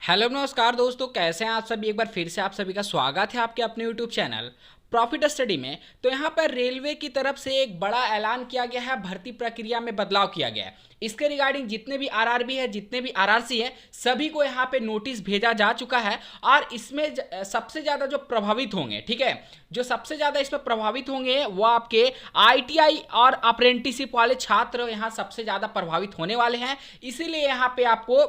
Hello नमस्कार दोस्तों, कैसे हैं आप सभी। एक बार फिर से आप सभी का स्वागत है आपके अपने यूट्यूब चैनल प्रॉफिट स्टडी में। तो यहाँ पर रेलवे की तरफ से एक बड़ा ऐलान किया गया है, भर्ती प्रक्रिया में बदलाव किया गया है। इसके रिगार्डिंग जितने भी आरआरबी है, जितने भी आरआरसी है, सभी को यहाँ पे नोटिस भेजा जा चुका है। और इसमें सबसे ज़्यादा जो प्रभावित होंगे, ठीक है, जो सबसे ज़्यादा इसमें प्रभावित होंगे वो आपके आईटीआई और अप्रेंटिसशिप वाले छात्र यहाँ सबसे ज़्यादा प्रभावित होने वाले हैं। इसीलिए यहाँ पे आपको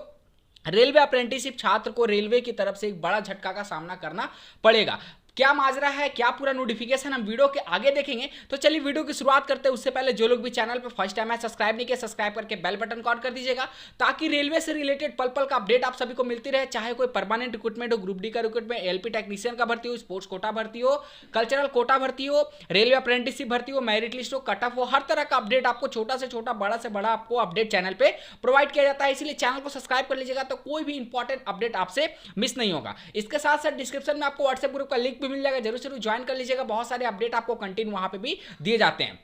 रेलवे अप्रेंटिसशिप छात्र को रेलवे की तरफ से एक बड़ा झटका का सामना करना पड़ेगा। क्या माजरा है, क्या पूरा नोटिफिकेशन, हम वीडियो के आगे देखेंगे। तो चलिए वीडियो की शुरुआत करते हैं। उससे पहले जो लोग भी चैनल पर फर्स्ट टाइम है, सब्सक्राइब नहीं किया, सब्सक्राइब करके बेल बटन को ऑन कर दीजिएगा, ताकि रेलवे से रिलेटेड पल पल का अपडेट आप सभी को मिलती रहे। चाहे कोई परमानेंट रिक्रूटमेंट हो, ग्रुप डी का रिक्रूटमेंट, एलपी टेक्नीशियन का भर्ती हो, स्पोर्ट्स कोटा भर्ती हो, कल्चरल कोटा भर्ती हो, रेलवे अप्रेंटिसशिप भर्ती हो, मेरिट लिस्ट हो, कट ऑफ हो, हर तरह का अपडेट आपको छोटा से छोटा, बड़ा से बड़ा आपको अपडेट चैनल पे प्रोवाइड किया जाता है। इसलिए चैनल को सब्सक्राइब कर लीजिएगा, तो कोई भी इंपॉर्टेंट अपडेट आपसे मिस नहीं होगा। इसके साथ साथ डिस्क्रिप्शन में आपको व्हाट्सएप ग्रुप का लिंक भी मिल जाएगा, जरूर ज्वाइन कर लीजिएगा। बहुत सारे अपडेट आपको कंटिन्यू वहां पे भी दिए जाते हैं।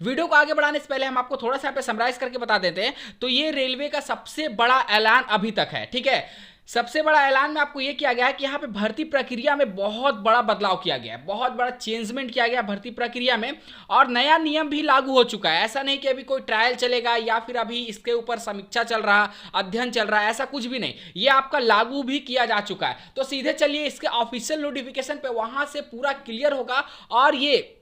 वीडियो को आगे बढ़ाने से पहले हम आपको थोड़ा सा पे समराइज करके बता देते हैं। तो ये रेलवे का सबसे बड़ा ऐलान अभी तक है, ठीक है। सबसे बड़ा ऐलान में आपको यह किया गया है कि यहां पे भर्ती प्रक्रिया में बहुत बड़ा बदलाव किया गया है, बहुत बड़ा चेंजमेंट किया गया भर्ती प्रक्रिया में, और नया नियम भी लागू हो चुका है। ऐसा नहीं कि अभी कोई ट्रायल चलेगा या फिर अभी इसके ऊपर समीक्षा चल रहा, अध्ययन चल रहा है, ऐसा कुछ भी नहीं। ये आपका लागू भी किया जा चुका है। तो सीधे चलिए इसके ऑफिशियल नोटिफिकेशन पे वहां से पूरा क्लियर होगा। और ये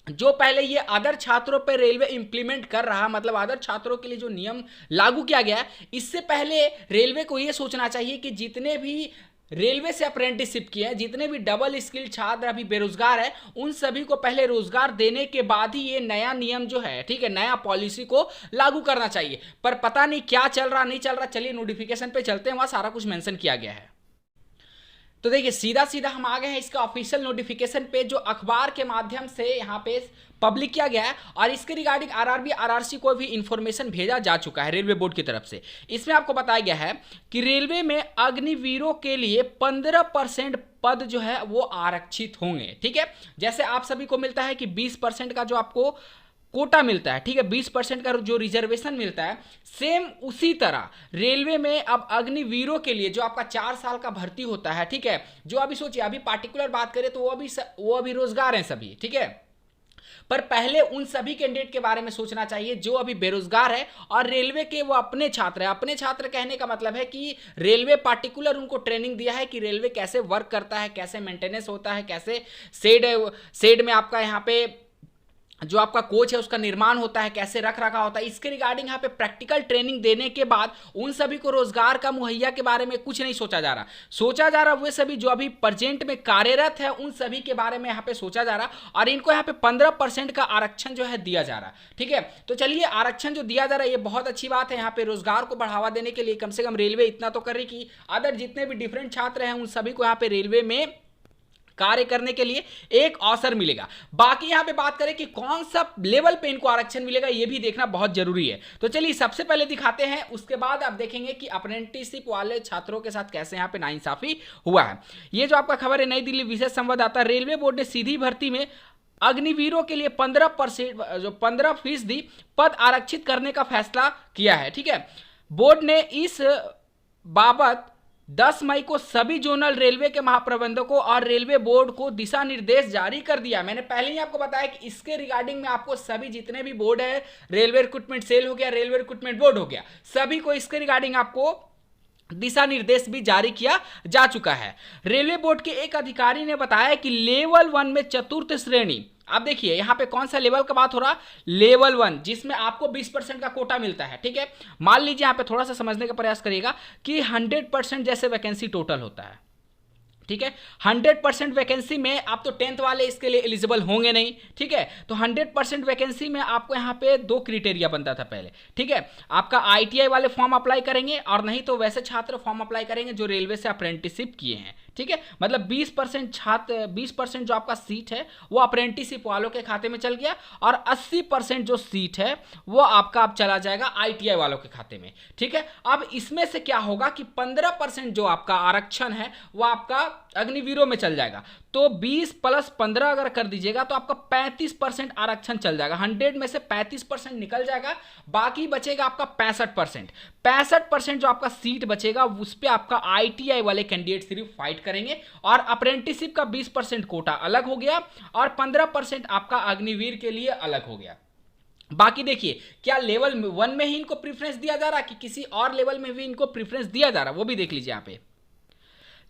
जो पहले ये अदर छात्रों पर रेलवे इंप्लीमेंट कर रहा, मतलब अदर छात्रों के लिए जो नियम लागू किया गया है, इससे पहले रेलवे को ये सोचना चाहिए कि जितने भी रेलवे से अप्रेंटिसशिप किए हैं, जितने भी डबल स्किल छात्र अभी बेरोजगार है, उन सभी को पहले रोजगार देने के बाद ही ये नया नियम जो है, ठीक है, नया पॉलिसी को लागू करना चाहिए। पर पता नहीं क्या चल रहा, नहीं चल रहा। चलिए नोटिफिकेशन पे चलते हैं, वहां सारा कुछ मेंशन किया गया है। तो देखिए सीधा सीधा हम आ गए हैं इसका ऑफिशियल नोटिफिकेशन पे, जो अखबार के माध्यम से यहाँ पे पब्लिक किया गया है। और इसके रिगार्डिंग आरआरबी आरआरसी को भी इंफॉर्मेशन भेजा जा चुका है रेलवे बोर्ड की तरफ से। इसमें आपको बताया गया है कि रेलवे में अग्निवीरों के लिए 15% पद जो है वो आरक्षित होंगे, ठीक है। जैसे आप सभी को मिलता है कि 20% का जो आपको कोटा मिलता है, ठीक है, 20% का जो रिजर्वेशन मिलता है, सेम उसी तरह रेलवे में अब अग्निवीरों के लिए जो आपका 4 साल का भर्ती होता है, ठीक है, जो अभी सोचिए, अभी पार्टिकुलर बात करें तो वो अभी रोजगार हैं सभी, ठीक है। पर पहले उन सभी कैंडिडेट के बारे में सोचना चाहिए जो अभी बेरोजगार है और रेलवे के वो अपने छात्र है। अपने छात्र कहने का मतलब है कि रेलवे पार्टिकुलर उनको ट्रेनिंग दिया है कि रेलवे कैसे वर्क करता है, कैसे मेंटेनेंस होता है, कैसे शेड में आपका यहाँ पे जो आपका कोच है उसका निर्माण होता है, कैसे रख रखा होता है। इसके रिगार्डिंग यहाँ पे प्रैक्टिकल ट्रेनिंग देने के बाद उन सभी को रोजगार का मुहैया के बारे में कुछ नहीं सोचा जा रहा। सोचा जा रहा वे सभी जो अभी प्रेजेंट में कार्यरत है, उन सभी के बारे में यहाँ पे सोचा जा रहा। और इनको यहाँ पे 15% का आरक्षण जो है दिया जा रहा, ठीक है। तो चलिए आरक्षण जो दिया जा रहा है ये बहुत अच्छी बात है। यहाँ पे रोजगार को बढ़ावा देने के लिए कम से कम रेलवे इतना तो कर रही कि अदर जितने भी डिफरेंट छात्र हैं उन सभी को यहाँ पे रेलवे में कार्य करने के लिए एक अवसर मिलेगा। बाकी यहां पे बात करें कि कौन सा लेवल पे इनको आरक्षण मिलेगा, ये भी देखना बहुत जरूरी है। तो चलिए सबसे पहले दिखाते हैं, उसके बाद आप देखेंगे कि अप्रेंटिसशिप वाले छात्रों के साथ कैसे यहां पे नाइंसाफी हुआ है। ये जो आपका खबर है, नई दिल्ली विशेष संवाददाता, रेलवे बोर्ड ने सीधी भर्ती में अग्निवीरों के लिए 15% पद आरक्षित करने का फैसला किया है, ठीक है। बोर्ड ने इस बाबत 10 मई को सभी जोनल रेलवे के महाप्रबंधकों और रेलवे बोर्ड को दिशा निर्देश जारी कर दिया। मैंने पहले ही आपको बताया कि इसके रिगार्डिंग में आपको सभी जितने भी बोर्ड है, रेलवे रिक्रूटमेंट सेल हो गया, रेलवे रिक्रूटमेंट बोर्ड हो गया, सभी को इसके रिगार्डिंग आपको दिशा निर्देश भी जारी किया जा चुका है। रेलवे बोर्ड के एक अधिकारी ने बताया कि लेवल 1 में चतुर्थ श्रेणी, आप देखिए यहां पे कौन सा लेवल का बात हो रहा, लेवल 1, जिसमें आपको 20% का कोटा मिलता है, ठीक है। मान लीजिए यहां पे थोड़ा सा समझने का प्रयास करिएगा कि 100% जैसे वैकेंसी टोटल होता है, ठीक है। 100% वैकेंसी में आप तो 10th वाले इसके लिए एलिजिबल होंगे नहीं, ठीक है। तो 100% वैकेंसी में आपको यहाँ पे 2 क्राइटेरिया बनता था पहले, ठीक है। आपका आईटीआई वाले फॉर्म अप्लाई करेंगे और नहीं तो वैसे छात्र फॉर्म अप्लाई करेंगे जो रेलवे से अप्रेंटिसशिप किए हैं, ठीक है। मतलब 20% छात्र, 20% जो आपका सीट है वो अप्रेंटिसशिप वालों के खाते में चल गया और 80% जो सीट है वो आपका अब चला जाएगा आईटीआई वालों के खाते में, ठीक है। अब इसमें से क्या होगा कि 15% जो आपका आरक्षण है वो आपका अग्निवीरों में चल जाएगा। तो 20 प्लस 15 अगर कर दीजिएगा तो आपका 35% आरक्षण चल जाएगा। 100 में से 35% निकल जाएगा, बाकी बचेगा आपका 65%। 65% जो आपका सीट बचेगा उस पर आपका ITI वाले कैंडिडेट सिर्फ फाइट करेंगे, और अप्रेंटिसशिप का 20% कोटा अलग हो गया और 15% आपका अग्निवीर के लिए अलग हो गया। बाकी देखिए, क्या लेवल 1 में ही इनको प्रेफरेंस दिया जा रहा है कि किसी और लेवल में भी इनको प्रेफरेंस दिया जा रहा है, वो भी देख लीजिए यहाँ पे।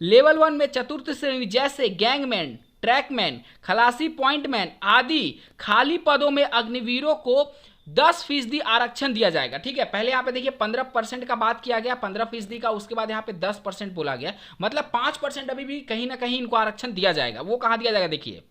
लेवल 1 में चतुर्थ श्रेणी जैसे गैंगमैन, ट्रैकमैन, खलासी, पॉइंटमैन आदि खाली पदों में अग्निवीरों को 10% आरक्षण दिया जाएगा। ठीक है, पहले यहाँ पे देखिए 15% का बात किया गया, 15% का, उसके बाद यहाँ पे 10% बोला गया, मतलब 5% अभी भी कहीं ना कहीं इनको आरक्षण दिया जाएगा। वो कहाँ दिया जाएगा देखिए,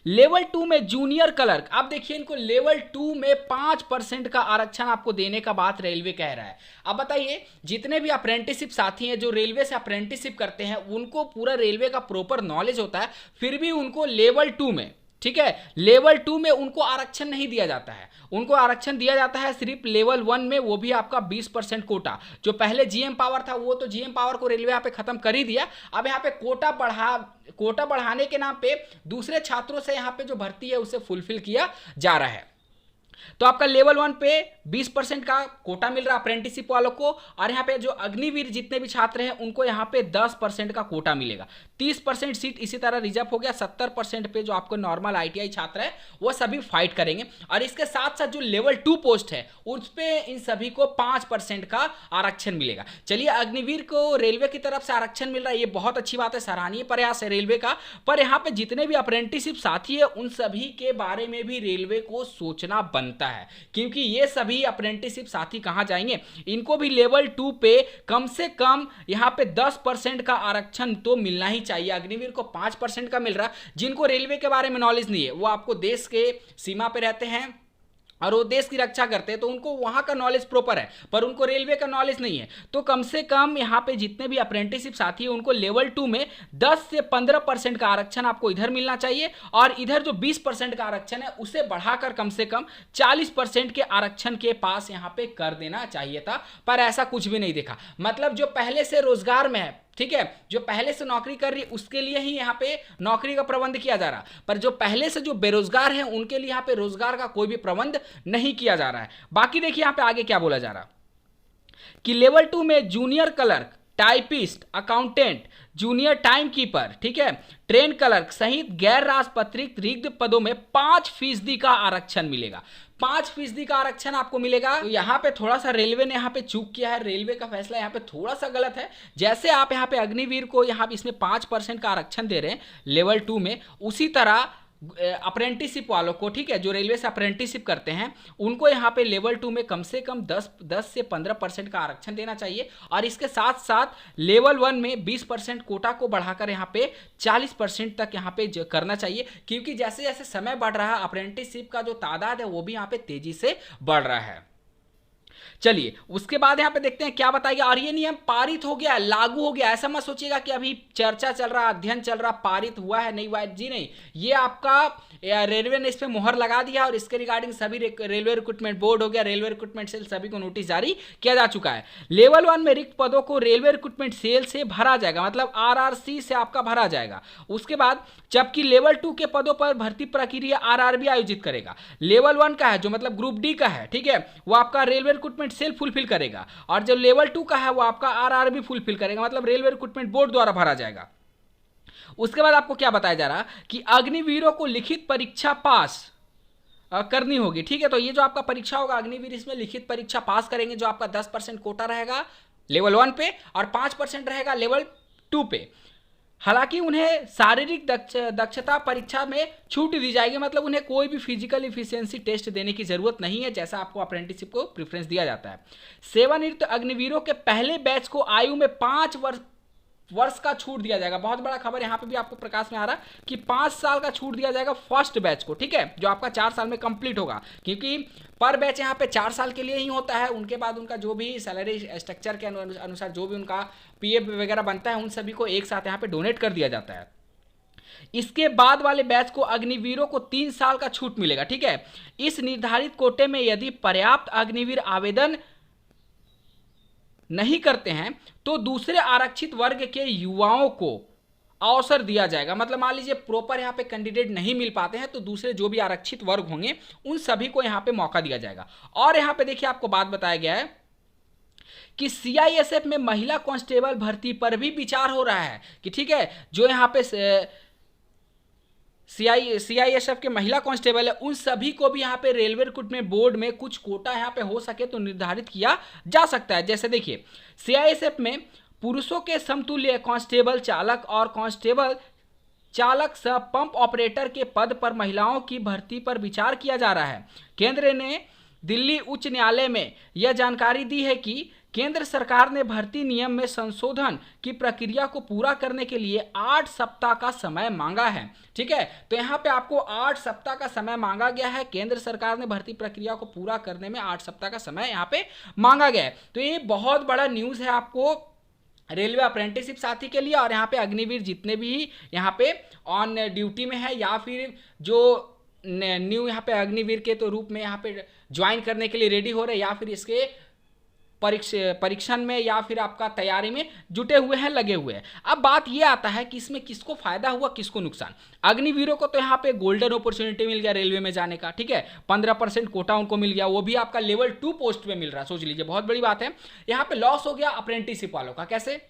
लेवल 2 में जूनियर क्लर्क। अब देखिए इनको लेवल 2 में 5% का आरक्षण आपको देने का बात रेलवे कह रहा है। अब बताइए, जितने भी अप्रेंटिसशिप साथी हैं जो रेलवे से अप्रेंटिसशिप करते हैं, उनको पूरा रेलवे का प्रॉपर नॉलेज होता है, फिर भी उनको लेवल 2 में, ठीक है, लेवल 2 में उनको आरक्षण नहीं दिया जाता है। उनको आरक्षण दिया जाता है सिर्फ लेवल 1 में, वो भी आपका 20% कोटा। जो पहले जीएम पावर था वो तो जीएम पावर को रेलवे यहाँ पे खत्म कर ही दिया। अब यहाँ पे कोटा बढ़ाने के नाम पे दूसरे छात्रों से यहाँ पे जो भर्ती है उसे फुलफिल किया जा रहा है। तो आपका लेवल 1 पे 20% का कोटा मिल रहा है अप्रेंटिसशिप वालों को, और यहाँ पे जो अग्निवीर जितने भी छात्र हैं उनको यहाँ पे 10% का कोटा मिलेगा। 30% सीट इसी तरह रिजर्व हो गया। 70% पे जो आपको नॉर्मल ITI छात्र है वो सभी फाइट करेंगे, और इसके साथ साथ जो लेवल 2 पोस्ट है उस पे इन सभी को 5% का आरक्षण मिलेगा। चलिए, अग्निवीर को रेलवे की तरफ से आरक्षण मिल रहा है, ये बहुत अच्छी बात है, सराहनीय प्रयास है रेलवे का। पर यहाँ पे जितने भी अप्रेंटिसशिप साथी है उन सभी के बारे में भी रेलवे को सोचना बनता है, क्योंकि ये सभी अप्रेंटिसशिप साथी कहां जाएंगे, इनको भी लेवल 2 पे कम से कम यहां पे 10% का आरक्षण तो मिलना ही चाहिए। अग्निवीर को 5% का मिल रहा, जिनको रेलवे के बारे में नॉलेज नहीं है, वो आपको देश के सीमा पे रहते हैं और वो देश की रक्षा करते हैं, तो उनको वहां का नॉलेज प्रॉपर है, पर उनको रेलवे का नॉलेज नहीं है। तो कम से कम यहाँ पे जितने भी अप्रेंटिसशिप साथी है उनको लेवल 2 में 10 से 15% का आरक्षण आपको इधर मिलना चाहिए, और इधर जो 20% का आरक्षण है उसे बढ़ाकर कम से कम 40% के आरक्षण के पास यहाँ पे कर देना चाहिए था, पर ऐसा कुछ भी नहीं देखा। मतलब जो पहले से रोजगार में है, ठीक है, जो पहले से नौकरी कर रही है उसके लिए ही यहाँ पे नौकरी का प्रबंध किया जा रहा, पर जो पहले से जो बेरोजगार हैं उनके लिए यहाँ पे रोजगार का कोई भी प्रबंध नहीं किया जा रहा है। बाकी देखिए यहाँ पे आगे क्या बोला जा रहा कि लेवल 2 में junior clerk, typist, accountant, junior time keeper, ठीक है, ट्रेन क्लर्क सहित गैर राजपत्रित रिक्त पदों में 5% का आरक्षण मिलेगा। 5% का आरक्षण आपको मिलेगा। तो यहाँ पे थोड़ा सा रेलवे ने यहाँ पे चूक किया है, रेलवे का फैसला यहाँ पे थोड़ा सा गलत है। जैसे आप यहाँ पे अग्निवीर को यहाँ पे इसमें 5% का आरक्षण दे रहे हैं लेवल 2 में, उसी तरह अप्रेंटिसशिप वालों को, ठीक है, जो रेलवे से अप्रेंटिसशिप करते हैं उनको यहाँ पे लेवल 2 में कम से कम 10 से 15% का आरक्षण देना चाहिए, और इसके साथ साथ लेवल 1 में 20% कोटा को बढ़ाकर यहाँ पे 40% तक यहाँ पे करना चाहिए, क्योंकि जैसे जैसे समय बढ़ रहा है अप्रेंटिसशिप का जो तादाद है वो भी यहाँ पे तेजी से बढ़ रहा है। चलिए, उसके बाद यहां पे देखते हैं क्या बताइए। और ये नियम पारित हो गया, लागू हो गया, ऐसा मत सोचिएगा कि अभी चर्चा चल रहा, अध्ययन चल रहा, पारित हुआ है नहीं हुआ है, जी नहीं, ये आपका रेलवे ने इस पे मुहर लगा दिया, और इसके रिगार्डिंग सभी रेलवे रिक्रूटमेंट बोर्ड हो गया, रेलवे रिक्रूटमेंट सेल, सभी को नोटिस जारी किया जा चुका है। लेवल 1 में रिक्त पदों को रेलवे रिक्रूटमेंट सेल से भरा जाएगा, मतलब RRC से आपका भरा जाएगा। उसके बाद जबकि लेवल 2 के पदों पर भर्ती प्रक्रिया RRB आयोजित करेगा। लेवल 1 का है जो मतलब ग्रुप डी का है, ठीक है, वो आपका रेलवे रिक्रूटमेंट सेल फुलफिल करेगा, और जो लेवल 2 का है वो आपका RRB फुलफिल करेगा, मतलब रेलवे रिक्रूटमेंट बोर्ड द्वारा भरा जाएगा। उसके बाद आपको क्या बताया जा रहा कि अग्निवीरों को लिखित परीक्षा पास करनी होगी, ठीक है। तो ये जो आपका परीक्षा होगा अग्निवीर, इसमें लिखित परीक्षा पास करेंगे, जो आपका 10% कोटा रहेगा लेवल 1 पे और 5% रहेगा लेवल 2 पे। हालांकि उन्हें शारीरिक दक्षता परीक्षा में छूट दी जाएगी, मतलब उन्हें कोई भी फिजिकल इफिशियंसी टेस्ट देने की जरूरत नहीं है, जैसा आपको अप्रेंटिसशिप को प्रेफरेंस दिया जाता है। सेवानिवृत्त अग्निवीरों के पहले बैच को आयु में 5 वर्ष का छूट दिया जाएगा। बहुत बड़ा खबर यहाँ पे भी आपको प्रकाश में आ रहा कि 5 साल का छूट दिया जाएगा फर्स्ट बैच को, ठीक है, जो आपका 4 साल में कंप्लीट होगा, क्योंकि पर बैच यहाँ पे 4 साल के लिए ही होता है। उनके बाद उनका जो भी सैलरी स्ट्रक्चर के अनुसार जो भी उनका PF वगैरह बनता है उन सभी को एक साथ यहाँ पे डोनेट कर दिया जाता है। इसके बाद वाले बैच को अग्निवीरों को 3 साल का छूट मिलेगा, ठीक है। इस निर्धारित कोटे में यदि पर्याप्त अग्निवीर आवेदन नहीं करते हैं तो दूसरे आरक्षित वर्ग के युवाओं को अवसर दिया जाएगा। मतलब मान लीजिए प्रॉपर यहाँ पे कैंडिडेट नहीं मिल पाते हैं तो दूसरे जो भी आरक्षित वर्ग होंगे उन सभी को यहाँ पे मौका दिया जाएगा। और यहाँ पे देखिए आपको बात बताया गया है कि सीआईएसएफ में महिला कांस्टेबल भर्ती पर भी विचार हो रहा है कि ठीक है, जो यहाँ पे सीआईएसएफ के महिला कांस्टेबल है उन सभी को भी यहाँ पे रेलवे रिक्रूटमेंट बोर्ड में कुछ कोटा यहाँ पे हो सके तो निर्धारित किया जा सकता है। जैसे देखिए सीआईएसएफ में पुरुषों के समतुल्य कांस्टेबल चालक और कांस्टेबल चालक सह पंप ऑपरेटर के पद पर महिलाओं की भर्ती पर विचार किया जा रहा है। केंद्र ने दिल्ली उच्च न्यायालय में यह जानकारी दी है कि केंद्र सरकार ने भर्ती नियम में संशोधन की प्रक्रिया को पूरा करने के लिए 8 सप्ताह का समय मांगा है। ठीक है, तो यहाँ पे आपको 8 सप्ताह का समय मांगा गया है। केंद्र सरकार ने भर्ती प्रक्रिया को पूरा करने में 8 सप्ताह का समय यहाँ पे मांगा गया है। तो ये बहुत बड़ा न्यूज़ है आपको रेलवे अप्रेंटिसशिप साथी के लिए। और यहाँ पे अग्निवीर जितने भी यहाँ पे ऑन ड्यूटी में है या फिर जो न्यू यहाँ पे अग्निवीर के तो रूप में यहाँ पे ज्वाइन करने के लिए रेडी हो रहे हैं या फिर इसके परीक्षण में या फिर आपका तैयारी में जुटे हुए हैं, लगे हुए हैं। अब बात ये आता है कि इसमें किसको फायदा हुआ किसको नुकसान। अग्निवीरों को तो यहाँ पे गोल्डन अपॉर्चुनिटी मिल गया रेलवे में जाने का। ठीक है, 15% कोटा उनको मिल गया, वो भी आपका लेवल 2 पोस्ट पे मिल रहा है। सोच लीजिए बहुत बड़ी बात है। यहाँ पे लॉस हो गया अप्रेंटिसशिप वालों का। कैसे?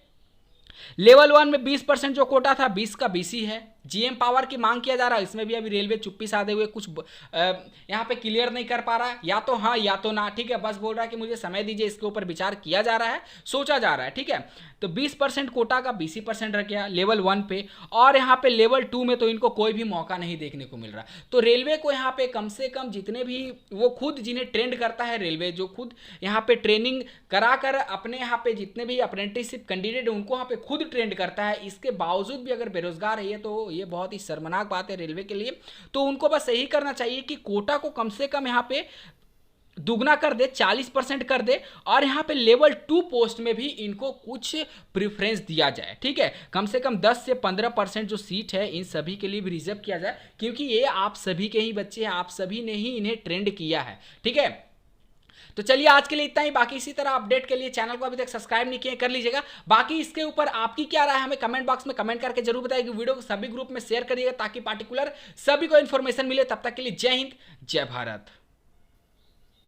लेवल 1 में 20% जो कोटा था 20 का 20 ही है। जीएम पावर की मांग किया जा रहा है, इसमें भी अभी रेलवे चुप्पी साधे हुए कुछ यहाँ पे क्लियर नहीं कर पा रहा है, या तो हाँ या तो ना। ठीक है, बस बोल रहा है कि मुझे समय दीजिए, इसके ऊपर विचार किया जा रहा है, सोचा जा रहा है। ठीक है, तो 20% कोटा का 20% रख गया लेवल 1 पे, और यहाँ पे लेवल 2 में तो इनको कोई भी मौका नहीं देखने को मिल रहा। तो रेलवे को यहाँ पे कम से कम जितने भी वो खुद जिन्हें ट्रेंड करता है रेलवे, जो खुद यहाँ पे ट्रेनिंग कराकर अपने यहाँ पे जितने भी अप्रेंटिसशिप कैंडिडेट उनको यहाँ पे खुद ट्रेंड करता है, इसके बावजूद भी अगर बेरोजगार है तो ये बहुत ही शर्मनाक बात है रेलवे के लिए। तो उनको बस यही करना चाहिए कि कोटा को कम से कम यहाँ पे दुगना कर दे, 40% कर दे, और यहाँ पे लेवल 2 पोस्ट में भी इनको कुछ प्रेफरेंस दिया जाए। ठीक है, कम से कम 10 से 15% जो सीट है इन सभी के लिए भी रिजर्व किया जाए, क्योंकि ये आप सभी के ही बच्चे हैं, आप सभी ने ही इन्हें ट्रेंड किया है। ठीक है, तो चलिए आज के लिए इतना ही। बाकी इसी तरह अपडेट के लिए चैनल को अभी तक सब्सक्राइब नहीं किए कर लीजिएगा। बाकी इसके ऊपर आपकी क्या राय है हमें कमेंट बॉक्स में कमेंट करके जरूर बताइए। वीडियो को सभी ग्रुप में शेयर करिएगा ताकि पार्टिकुलर सभी को इन्फॉर्मेशन मिले। तब तक के लिए जय हिंद, जय भारत।